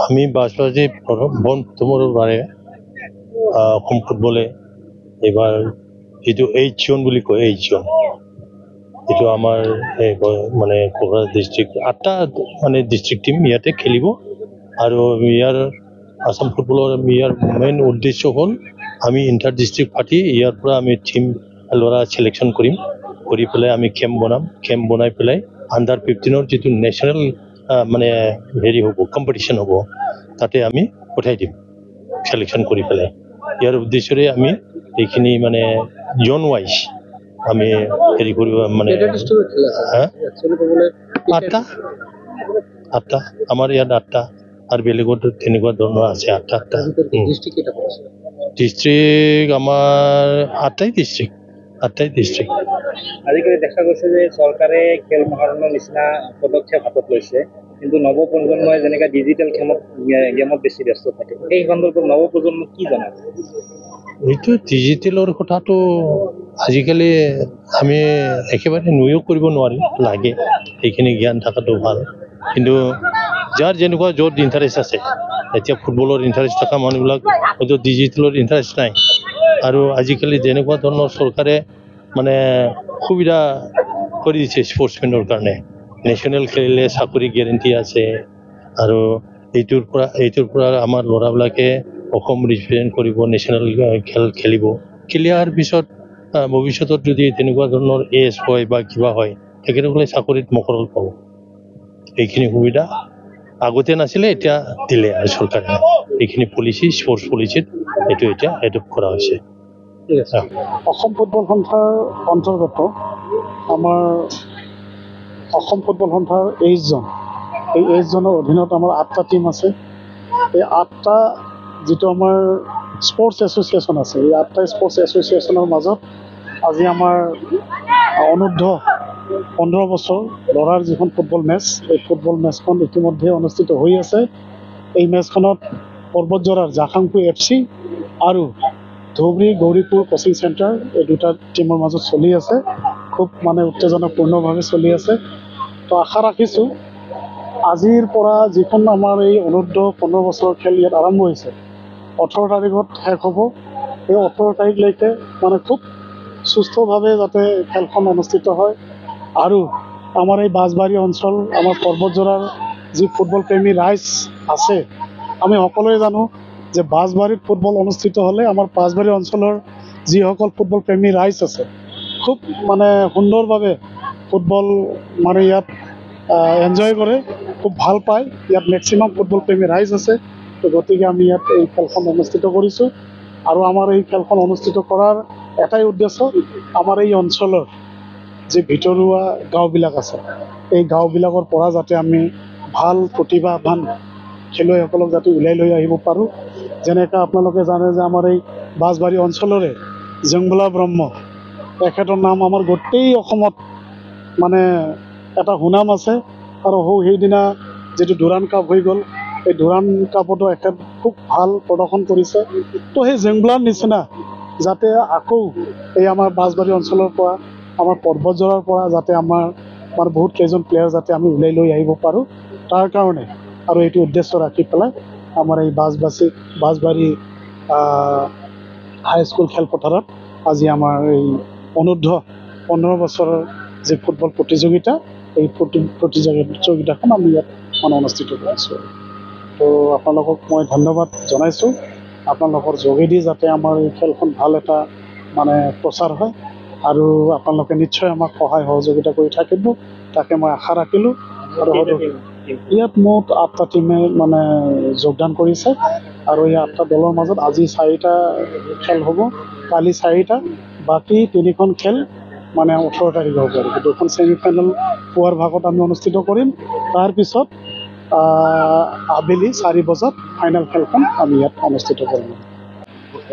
আমি বাসবাজি তোমাৰ বাৰে অসম ফুটবলে এবাৰ যিটো 8 জন বুলি কয় 8 জন এইটো আমাৰ মানে কোকৰাঝাৰ ডিষ্ট্ৰিক্ট 8টা মানে ডিষ্ট্ৰিক্ট টিম ইয়াতে খেলিব আৰু ইয়াৰ আসাম ফুটবলৰ ইয়াৰ মেইন উদ্দেশ্য হ'ল আমি ইণ্টাৰ ডিষ্ট্ৰিক্ট পাৰ্টি ইয়াৰ পৰা আমি টিম ল'ৰা চিলেকশ্যন কৰি পেলাই আমি কেম্প বনাই পেলাই আণ্ডাৰ 15ৰ যিটো নেশ্যনেল মানে হেৰি হ'ব কম্পিটিশ্যন হ'ব তাতে আমি পঠাই দিম চিলেকশ্যন কৰি পেলাই ইয়াৰ উদ্দেশ্যৰে আমি এইখিনি মানে জন ৱাইজ আমি হেৰি কৰিব মানে আঠটা আমাৰ ইয়াত 8টা আৰু বেলেগত তেনেকুৱা ধৰণৰ আছে 8টা ডিষ্ট্ৰিক্ট আমাৰ 8টাই ডিষ্ট্ৰিক্ট আজিকালি দেখা গৈছে যে চৰকাৰে খেল মহাৰণৰ নিচিনা পদক্ষেপ হাতত লৈছে কিন্তু নৱপ্ৰজন্মই যেনেকৈ ডিজিটেল গেমত বেছি ব্যস্ত থাকে এই সন্দৰ্ভত নৱপ্ৰজন্মক কি জনাব এইটো ডিজিটেলৰ কথাটো আজিকালি আমি একেবাৰে নিয়োগ কৰিব নোৱাৰি লাগে এইখিনি জ্ঞান থকাটো ভাল কিন্তু যাৰ যেনেকুৱা য'ত ইণ্টাৰেষ্ট আছে এতিয়া ফুটবলৰ ইণ্টাৰেষ্ট থকা মানুহবিলাক হয়তো ডিজিটেলৰ ইণ্টাৰেষ্ট নাই আৰু আজিকালি যেনেকুৱা ধৰণৰ চৰকাৰে মানে সুবিধা কৰি দিছে স্পৰ্টছমেনৰ কাৰণে নেশ্যনেল খেলিলে চাকৰি গেৰেণ্টি আছে আৰু এইটোৰ পৰা আমাৰ ল'ৰাবিলাকে অসম ৰিপ্ৰেজেণ্ট কৰিব নেশ্যনেল খেলিয়াৰ পিছত ভৱিষ্যতত যদি তেনেকুৱা ধৰণৰ এজ হয় বা কিবা হয় তেখেতসকলে চাকৰিত মকৰল পাব এইখিনি সুবিধা আগতে নাছিলে এতিয়া দিলে আৰু চৰকাৰে এইখিনি পলিচি স্পৰ্টছ পলিচিত এইটো এতিয়া এডপ্ট কৰা হৈছে অসম ফুটবল সন্থাৰ অন্তৰ্গত আমাৰ অসম ফুটবল সন্থাৰ 8 জন এই 8 জনৰ অধীনত আমাৰ 8টা টিম আছে এই 8টা যিটো আমাৰ স্পৰ্টছ এছ'চিয়েশ্যন আছে এই 8টা স্পৰ্টছ এছ'চিয়েশ্যনৰ মাজত আজি আমাৰ অনূৰ্ধ্ব 15 বছৰ ল'ৰাৰ যিখন ফুটবল মেটচ এই ফুটবল মেটচখন ইতিমধ্যে অনুষ্ঠিত হৈ আছে এই মেটচখনত পৰ্বতজৰাৰ জাখাংপুৰ FC আৰু ধুবুৰী গৌৰীপুৰ কোচিং চেণ্টাৰ এই দুটা টিমৰ মাজত চলি আছে খুব মানে উত্তেজনাপূৰ্ণভাৱে চলি আছে তো আশা ৰাখিছোঁ আজিৰ পৰা যিখন আমাৰ এই অনূৰ্ধ্ব 15 বছৰৰ খেল ইয়াত আৰম্ভ হৈছে 18 তাৰিখত শেষ হ'ব এই 18 তাৰিখলৈকে মানে খুব সুস্থভাৱে যাতে খেলখন অনুষ্ঠিত হয় আৰু আমাৰ এই বাঁছবাৰী অঞ্চল আমাৰ পৰ্বতজৰাৰ যি ফুটবল প্ৰেমী ৰাইজ আছে আমি সকলোৱে জানো যে বাঁছবাৰীত ফুটবল অনুষ্ঠিত হ'লে আমাৰ বাঁছবাৰী অঞ্চলৰ যিসকল ফুটবল প্ৰেমী ৰাইজ আছে খুব মানে সুন্দৰভাৱে ফুটবল মানে ইয়াত এনজয় কৰে খুব ভাল পায় ইয়াত মেক্সিমাম ফুটবল প্ৰেমী ৰাইজ আছে তো গতিকে আমি ইয়াত এই খেলখন অনুষ্ঠিত কৰিছোঁ আৰু আমাৰ এই খেলখন অনুষ্ঠিত কৰাৰ এটাই উদ্দেশ্য আমাৰ এই অঞ্চলৰ যে ভিতৰুৱা গাঁওবিলাক আছে এই গাঁওবিলাকৰ পৰা যাতে আমি ভাল প্ৰতিভাৱান খেলুৱৈসকলক যাতে উলিয়াই লৈ আহিব পাৰোঁ যেনেকৈ আপোনালোকে জানে যে আমাৰ এই বাঁছবাৰী অঞ্চলৰে জংবলা ব্ৰহ্ম তেখেতৰ নাম আমাৰ গোটেই অসমত মানে এটা সুনাম আছে আৰু সেইদিনা যিটো ডুৰাণ্ড কাপ হৈ গ'ল এই ডুৰাণ্ড কাপতো এখেত খুব ভাল প্ৰদৰ্শন কৰিছে তো সেই জংবলাৰ নিচিনা যাতে আকৌ এই আমাৰ বাঁছবাৰী অঞ্চলৰ পৰা আমাৰ পৰ্বতজৰাৰ পৰা যাতে আমাৰ বহুত কেইজন প্লেয়াৰ যাতে আমি উলিয়াই লৈ আহিব পাৰোঁ তাৰ কাৰণে আৰু এইটো উদ্দেশ্য ৰাখি পেলাই আমাৰ এই বাঁছবাৰী হাইস্কুল খেলপথাৰত আজি আমাৰ এই অনূৰ্ধ্ব 15 বছৰৰ যি ফুটবল প্ৰতিযোগিতা এই প্ৰতিযোগিতাখন আমি ইয়াত মানে অনুষ্ঠিত কৰিছোঁ তো আপোনালোকক মই ধন্যবাদ জনাইছোঁ আপোনালোকৰ যোগেদি যাতে আমাৰ এই খেলখন ভাল এটা মানে প্ৰচাৰ হয় আৰু আপোনালোকে নিশ্চয় আমাক সহায় সহযোগিতা কৰি থাকিব তাকে মই আশা ৰাখিলোঁ আৰু ইয়াত মুঠ 8টা টিমে মানে যোগদান কৰিছে আৰু এই 8টা দলৰ মাজত আজি 4টা খেল হ'ব কালি 4টা বাকী 3খন খেল মানে 18 তাৰিখে হ'ব আৰু দুখন ছেমিফাইনেল পুৱাৰ ভাগত আমি অনুষ্ঠিত কৰিম তাৰপিছত আবেলি 4 বজাত ফাইনেল খেলখন আমি ইয়াত অনুষ্ঠিত কৰিম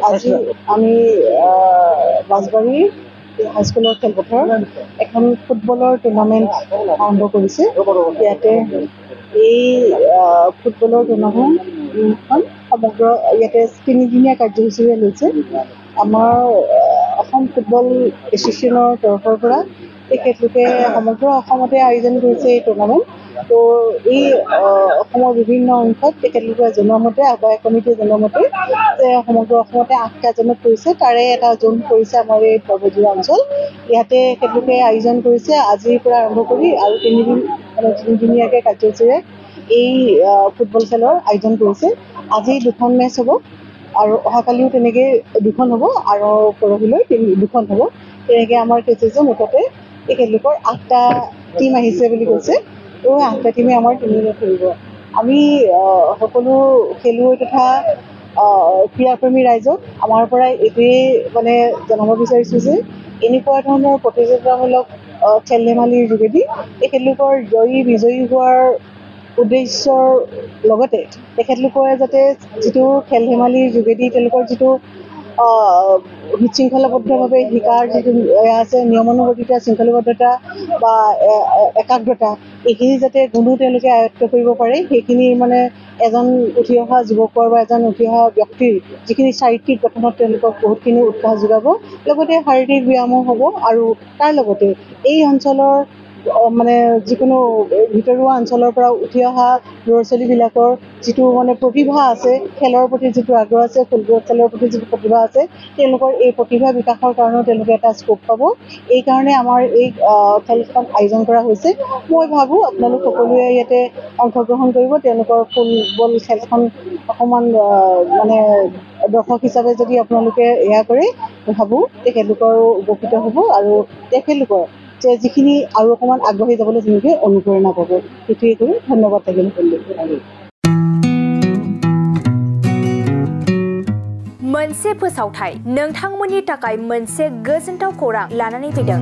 আজি আমি বাঁছবাৰী হাইস্কুলৰ খেলপথাৰত এখন ফুটবলৰ টুৰ্ণামেণ্ট আৰম্ভ কৰিছে ইয়াতে এই ফুটবলৰ টুৰ্ণামেণ্টখন সমগ্ৰ ইয়াতে 3দিনীয়া কাৰ্যসূচীৰে লৈছে আমাৰ অসম ফুটবল এছ'চিয়েশ্যনৰ তৰফৰ পৰা তেখেতলোকে সমগ্ৰ অসমতে আয়োজন কৰিছে এই টুৰ্ণামেণ্ট। তো এই অসমৰ বিভিন্ন অংশত তেখেতলোকে জনোৱা মতে আহ্বায়ক কমিটিয়ে জনোৱা মতে যে সমগ্ৰ অসমতে 8টা জোনত কৰিছে, তাৰে এটা জোন কৰিছে আমাৰ এই পৰ্বতীয়া অঞ্চল। ইয়াতে তেখেতলোকে আয়োজন কৰিছে আজিৰ পৰা আৰম্ভ কৰি আৰু 3দিনীয়াকৈ কাৰ্যসূচীৰে এই ফুটবল খেলৰ আয়োজন কৰিছে। আজি 2খন মেচ হ'ব আৰু অহাকালিও তেনেকৈ 2খন হ'ব আৰু পৰহিলৈ 2খন হ'ব। তেনেকৈ আমাৰ কৈছে যে মুঠতে তেখেতলোকৰ 8টা টীম আহিছে বুলি কৈছে। তো 8টা টীমে আমাৰ 3 দিনত খেলিব। আমি সকলো খেলুৱৈ তথা ক্ৰীড়াপ্ৰেমী ৰাইজক আমাৰ পৰা এইটোৱেই মানে জনাব বিচাৰিছোঁ যে এনেকুৱা ধৰণৰ প্ৰতিযোগিতামূলক খেল ধেমালিৰ যোগেদি তেখেতলোকৰ বিজয়ী হোৱাৰ উদ্দেশ্যৰ লগতে তেখেতলোকে যাতে যিটো খেল ধেমালিৰ যোগেদি তেওঁলোকৰ যিটো শৃংখলাবদ্ধভাৱে শিকাৰ যিটো আছে নিয়মানুৱৰ্তিতা, শৃংখলাবদ্ধতা বা একাগ্ৰতা, এইখিনি যাতে কোনো তেওঁলোকে আয়ত্ব কৰিব পাৰে, সেইখিনি মানে এজন উঠি অহা যুৱকৰ বা এজন উঠি অহা ব্যক্তিৰ যিখিনি চাৰিত্ৰিক গঠনত তেওঁলোকক বহুতখিনি উৎসাহ যোগাব, লগতে শাৰীৰিক ব্যায়ামো হ'ব আৰু তাৰ লগতে এই অঞ্চলৰ মানে যিকোনো ভিতৰুৱা অঞ্চলৰ পৰা উঠি অহা ল'ৰা ছোৱালীবিলাকৰ যিটো মানে প্ৰতিভা আছে, খেলৰ প্ৰতি যিটো আগ্ৰহ আছে, ফুটবল খেলৰ প্ৰতি যিটো প্ৰতিভা আছে, তেওঁলোকৰ এই প্ৰতিভা বিকাশৰ কাৰণেও তেওঁলোকে এটা স্কোপ পাব। এইকাৰণে আমাৰ এই খেলখন আয়োজন কৰা হৈছে। মই ভাবোঁ আপোনালোক সকলোৱে ইয়াতে অংশগ্ৰহণ কৰিব। তেওঁলোকৰ ফুটবল খেলখন অকণমান মানে দৰ্শক হিচাপে যদি আপোনালোকে এয়া কৰে, মই ভাবোঁ তেখেতলোকৰো উপকৃত হ'ব আৰু তেখেতলোকৰ যে যিখিনি আৰু অকণমান আগবাঢ়ি যাবলৈ তেওঁলোকে অনুপ্ৰেৰণা পাব। সেইটোৱে কৰি ধন্যবাদ থাকিল সকলোকে। मोनसे फोसावथाय नोंथांमोननि थाखाय मोनसे गोजोनथाव खौरां लानानै फैदों।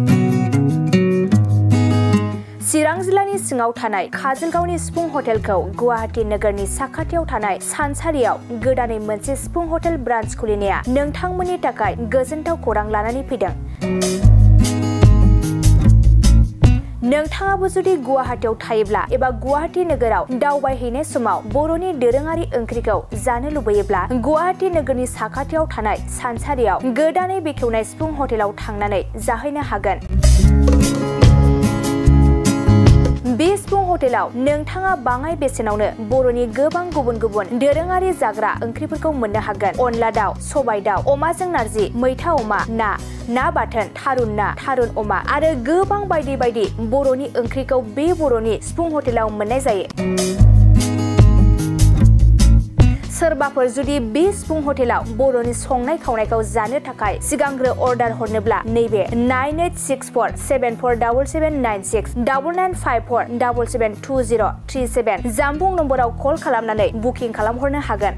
चिरां जिल्लानि सिङाव थानाय काजलगावनि सिफुं हटेलखौ गुवाहाटी नोगोरनि साखाथियाव थानाय सानसारियाव गोदानै मोनसे सिफुं हटेल ब्रान्च खुलिनाया नोंथांमोननि थाखाय गोजोनथाव खौरां लानानै फैदों। नोंथाङाबो जुदि गुवाहाटीयाव थायोब्ला एबा गुवाहाटी नोगोराव दावबायहैनाय समाव बर'नि दोरोङारि ओंख्रिखौ जानो लुबैयोब्ला गुवाहाटी नोगोरनि साखाथियाव थानाय सानसारियाव गोदानै बेखेवनाय सिफुं हटेलाव थांनानै जाहैनो हागोन। बे सिफुं हटेलाव नोंथाङा बाङाय बेसेनावनो बर'नि गोबां गुबुन गुबुन दोरोङारि जाग्रा ओंख्रिफोरखौ मोननो हागोन। अनला दाउ, सबाय दाउ, अमाजों नारजि, मैथा अमा, ना बाथोन, थारुन अमा आरो गोबां बायदि बायदि बर'नि ओंख्रिखौ बे बर'नि सिफुं हटेलाव मोननाय जायो। सोरबाफोर जुदि बे सिफुं हटेलाव बर'नि संनाय खावनायखौ जानो थाखाय सिगांग्रो अर्डार हरनोब्ला नैबे 9864747796 9954772037 जामबुं नम्बराव कल खालामनानै बुकिं खालामहरनो हागोन।